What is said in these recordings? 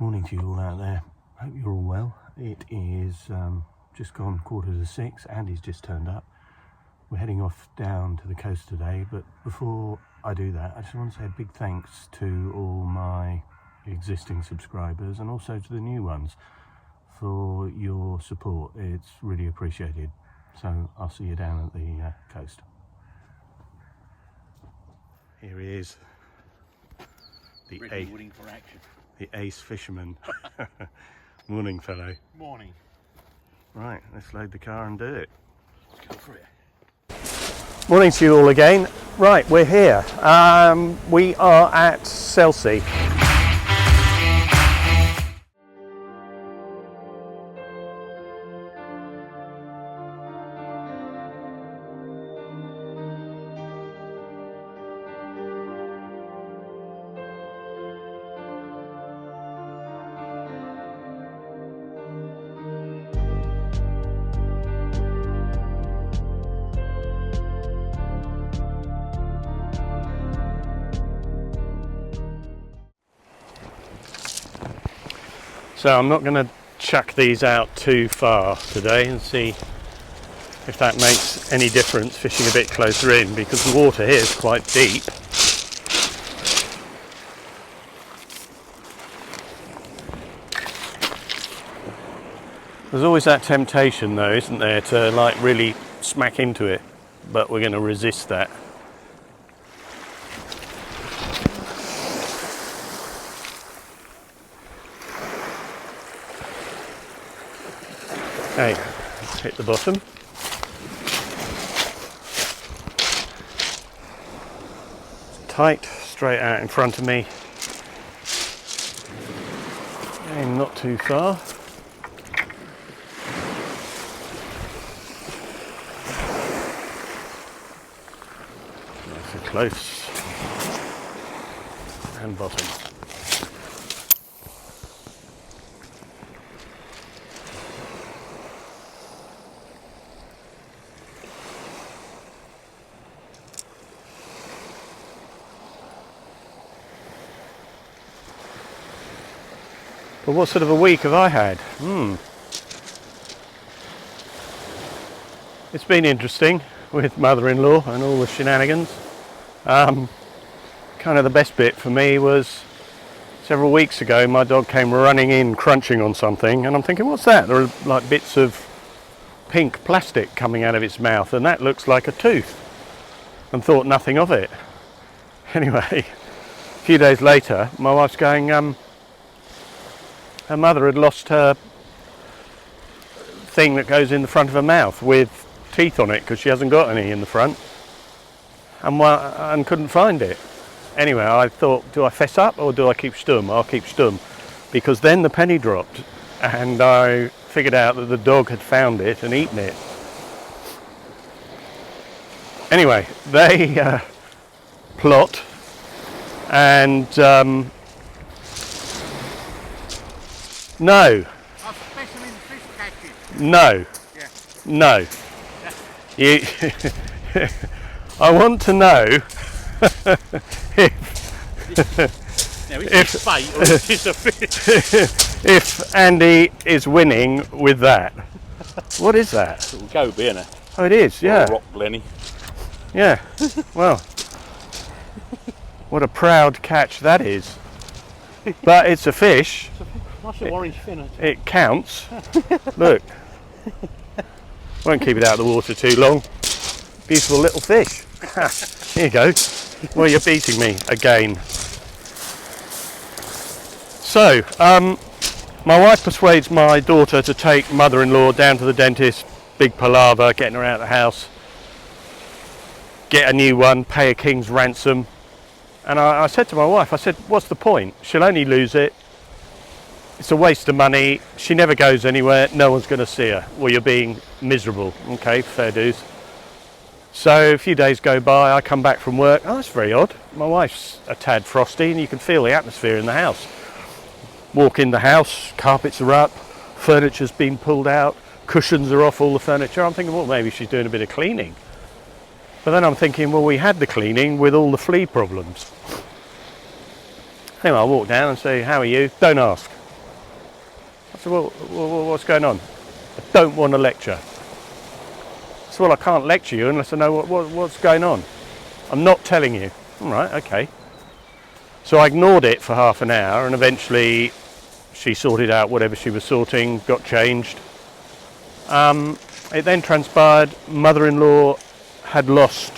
Morning to you all out there. Hope you're all well. It is just gone 5:45. Andy's just turned up. We're heading off down to the coast today, but before I do that, I just want to say a big thanks to all my existing subscribers and also to the new ones for your support. It's really appreciated. So I'll see you down at the coast. Here he is, the ace fisherman. Morning, fellow. Morning. Right, let's load the car and do it. Let's go for it. Morning to you all again. Right, we're here. We are at Selsey. So I'm not going to chuck these out too far today and see if that makes any difference fishing a bit closer in, because the water here is quite deep. There's always that temptation though, isn't there, to like really smack into it, but we're going to resist that. Okay, let's hit the bottom. It's tight, straight out in front of me. And not too far. Nice and close. And bottom. But what sort of a week have I had? It's been interesting with mother-in-law and all the shenanigans. Kind of the best bit for me was several weeks ago my dog came running in crunching on something, and I'm thinking, what's that? There are like bits of pink plastic coming out of its mouth, and that looks like a tooth, and thought nothing of it. Anyway, a few days later my wife's going, her mother had lost her thing that goes in the front of her mouth with teeth on it, because she hasn't got any in the front, and couldn't find it. Anyway, I thought, do I fess up or do I keep stum? I'll keep stum, because then the penny dropped and I figured out that the dog had found it and eaten it. Anyway, they plot and no. No. Yeah. No. You, I want to know if Andy is winning with that. What is that? It's a little Goby, isn't it? Oh, it is, yeah. Rock blenny. Yeah. Well, what a proud catch that is. But it's a fish. Nice little orange fin. It counts. Look. Won't keep it out of the water too long. Beautiful little fish. Here you go. Well, you're beating me again. So, my wife persuades my daughter to take mother-in-law down to the dentist. Big palaver, getting her out of the house. Get a new one, pay a king's ransom. And I said to my wife, I said, what's the point? She'll only lose it. It's a waste of money. She never goes anywhere. No one's going to see her. Well, you're being miserable. Okay, fair dues. So a few days go by. I come back from work. Oh, that's very odd. My wife's a tad frosty, and you can feel the atmosphere in the house. Walk in the house. Carpets are up. Furniture's been pulled out. Cushions are off all the furniture. I'm thinking, well, maybe she's doing a bit of cleaning. But then I'm thinking, well, we had the cleaning with all the flea problems. Anyway, I walk down and say, how are you? Don't ask. So, well, what's going on? I don't want to lecture. So, well, I can't lecture you unless I know what's going on. I'm not telling you. All right, okay. So I ignored it for half an hour, and eventually she sorted out whatever she was sorting, got changed. It then transpired mother-in-law had lost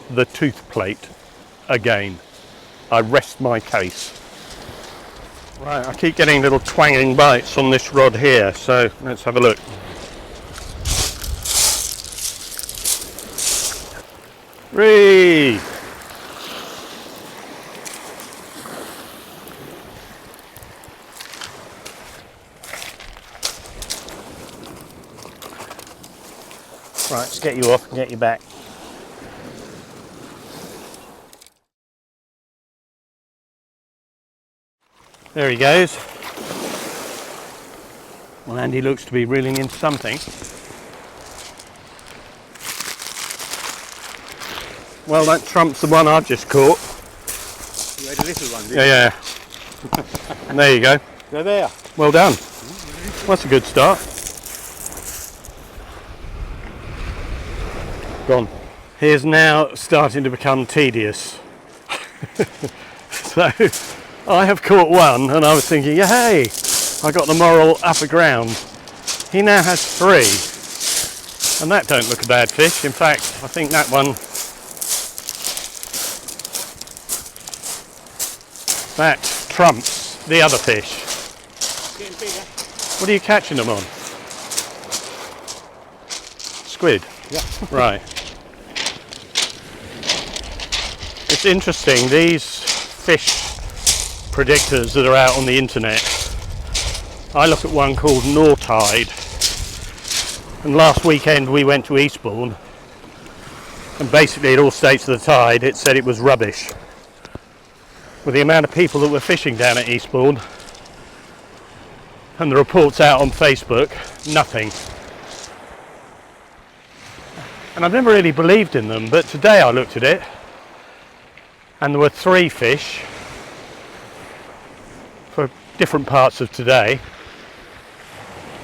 the tooth plate again. I rest my case. Right, I keep getting little twanging bites on this rod here, so let's have a look. Ree! Right, let's get you off and get you back. There he goes. Well, Andy looks to be reeling in something. Well, that trumps the one I've just caught. You had a little one, didn't Yeah. And there you go. you? They're there. Well done. Well, that's a good start. Gone. Here's now starting to become tedious. So, I have caught one and I was thinking, yeah, hey, I got the moral upper ground. He now has 3. And that don't look a bad fish. In fact, I think that one, that trumps the other fish. Getting bigger. What are you catching them on? Squid? Yeah. Right. It's interesting, these fish predictors that are out on the internet. I look at one called Nortide. And last weekend we went to Eastbourne. And basically it all states the tide, it said it was rubbish. With the amount of people that were fishing down at Eastbourne and the reports out on Facebook, nothing. And I've never really believed in them, but today I looked at it and there were 3 fish for different parts of today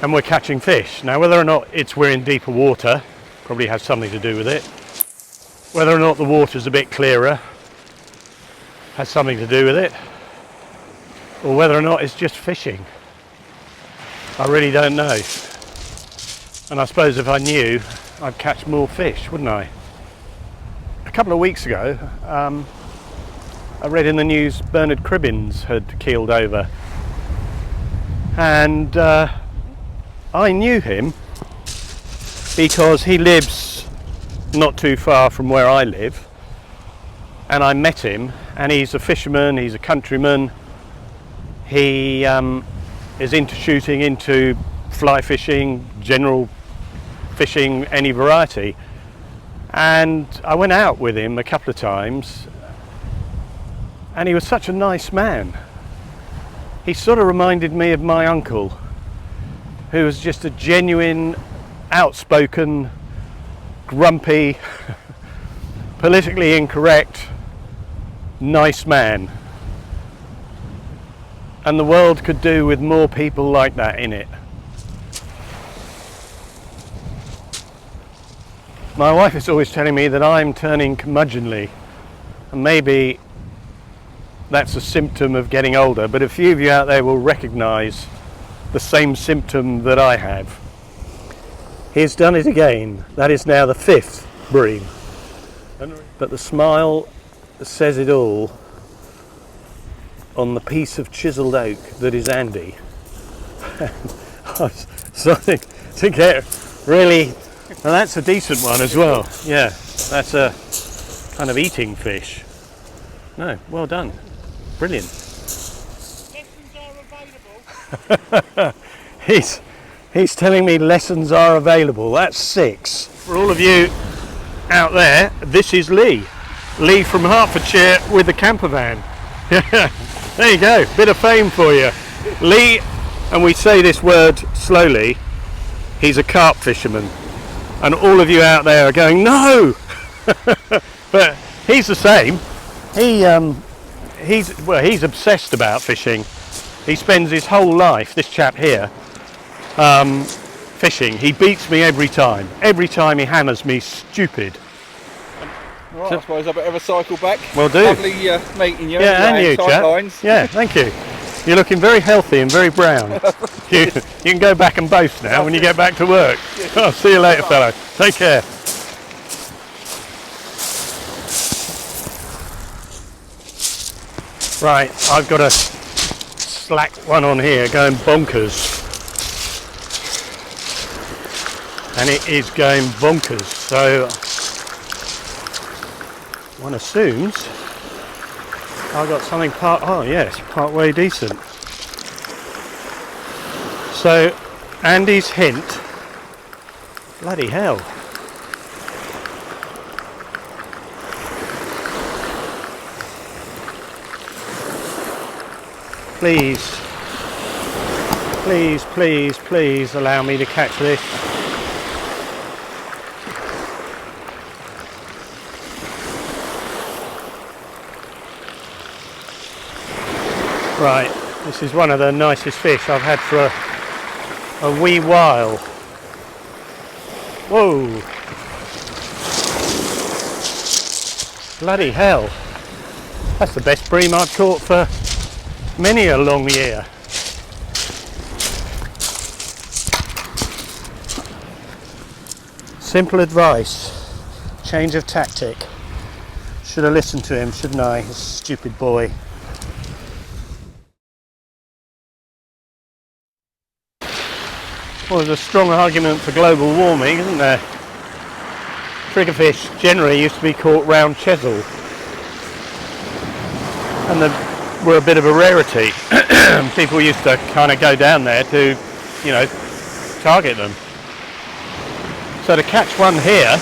and we're catching fish. Now whether or not we're in deeper water probably has something to do with it. Whether or not the water's a bit clearer has something to do with it. Or whether or not it's just fishing. I really don't know. And I suppose if I knew, I'd catch more fish, wouldn't I? A couple of weeks ago, I read in the news Bernard Cribbins had keeled over. And I knew him because he lives not too far from where I live. And I met him, and he's a fisherman, he's a countryman. He is into shooting, into fly fishing, general fishing, any variety. And I went out with him a couple of times and he was such a nice man. He sort of reminded me of my uncle, who was just a genuine, outspoken, grumpy, politically incorrect, nice man. And the world could do with more people like that in it. My wife is always telling me that I'm turning curmudgeonly, and maybe that's a symptom of getting older, but a few of you out there will recognise the same symptom that I have. He's done it again. That is now the 5th bream. But the smile says it all on the piece of chiselled oak that is Andy. Something to get really... Well, that's a decent one as well. Yeah, that's a kind of eating fish. No, well done. Brilliant. Lessons are available. He's telling me lessons are available. That's 6. For all of you out there, this is Lee. Lee from Hertfordshire with the camper van. There you go, bit of fame for you. Lee, and we say this word slowly, he's a carp fisherman. And all of you out there are going, no! But he's the same. He's obsessed about fishing. He spends his whole life, this chap here, fishing. He beats me every time. Every time he hammers me stupid. Right, I suppose I better have a cycle back. Will do. Lovely meeting you. Yeah, and you, chap. Lines. Yeah, thank you. You're looking very healthy and very brown. you can go back and boast now when you get back to work. Oh, see you later, fellow. Take care. Right, I've got a slack one on here going bonkers. And it is going bonkers, so one assumes I've got something part way decent. So Andy's hint, bloody hell. Please, please, please, please allow me to catch this. Right, this is one of the nicest fish I've had for a wee while. Whoa! Bloody hell! That's the best bream I've caught for many a long year. Simple advice, change of tactic. Should have listened to him, shouldn't I? This stupid boy. Well, there's a strong argument for global warming, isn't there? Triggerfish generally used to be caught round Chesil, and they were a bit of a rarity. People used to kind of go down there to, you know, target them. So to catch one here,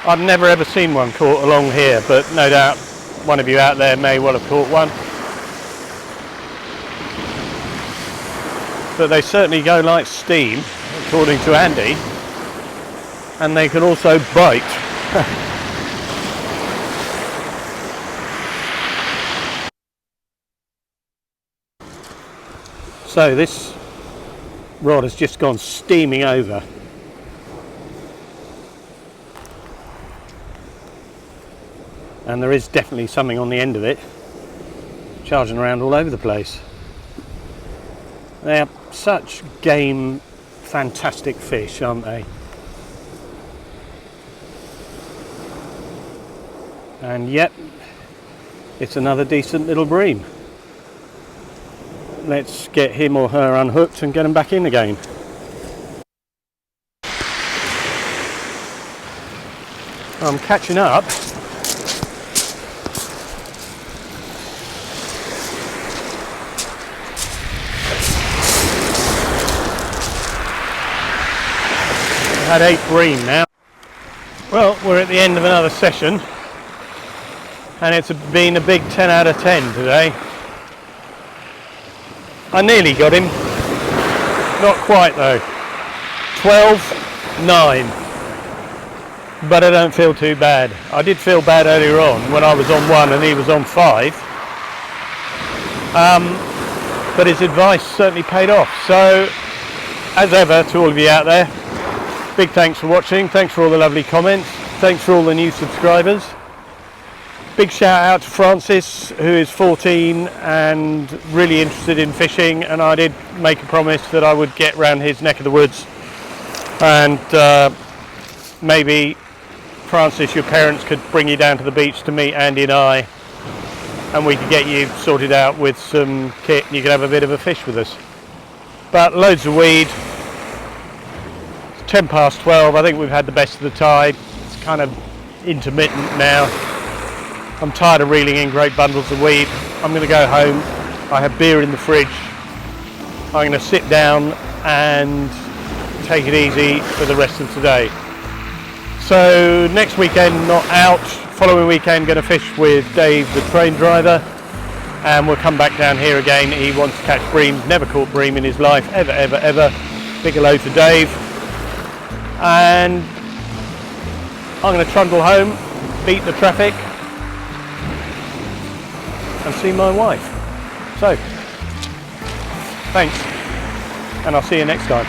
I've never ever seen one caught along here, but no doubt one of you out there may well have caught one. But they certainly go like steam, according to Andy, and they can also bite. So this rod has just gone steaming over. And there is definitely something on the end of it, charging around all over the place. They are such game, fantastic fish, aren't they? And yet, it's another decent little bream. Let's get him or her unhooked and get them back in again. I'm catching up. Had 8 bream now. Well, we're at the end of another session, and it's been a big 10 out of 10 today. I nearly got him, not quite though. 12-9, but I don't feel too bad. I did feel bad earlier on when I was on 1 and he was on 5, but his advice certainly paid off. So, as ever, to all of you out there, big thanks for watching, thanks for all the lovely comments, thanks for all the new subscribers. Big shout out to Francis, who is 14 and really interested in fishing, and I did make a promise that I would get round his neck of the woods, and maybe Francis, your parents could bring you down to the beach to meet Andy and I, and we could get you sorted out with some kit and you could have a bit of a fish with us. But loads of weed. 10 past 12, I think we've had the best of the tide. It's kind of intermittent now. I'm tired of reeling in great bundles of weed. I'm going to go home. I have beer in the fridge. I'm going to sit down and take it easy for the rest of today. So next weekend not out, following weekend going to fish with Dave the train driver, and we'll come back down here again. He wants to catch bream, never caught bream in his life, ever. Big hello to Dave. And I'm going to trundle home, beat the traffic and see my wife. So Thanks, and I'll see you next time.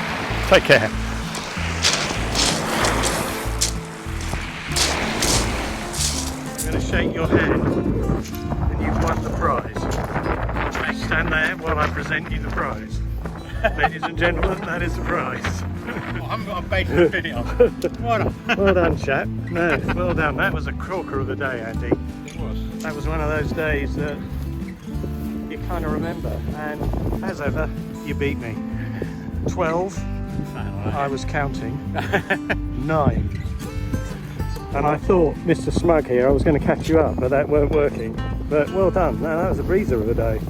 Take care. I'm going to shake your hand, and you've won the prize. Stand there while I present you the prize. Ladies and gentlemen, that is the prize. I haven't got a bed to fit it on. Well done, chap. No, well done. That was a corker of the day, Andy. It was. That was one of those days that you kind of remember. And as ever, you beat me. 12. I was counting. 9. And I thought, Mr. Smug here, I was going to catch you up, but that weren't working. But well done. No, that was a breezer of a day.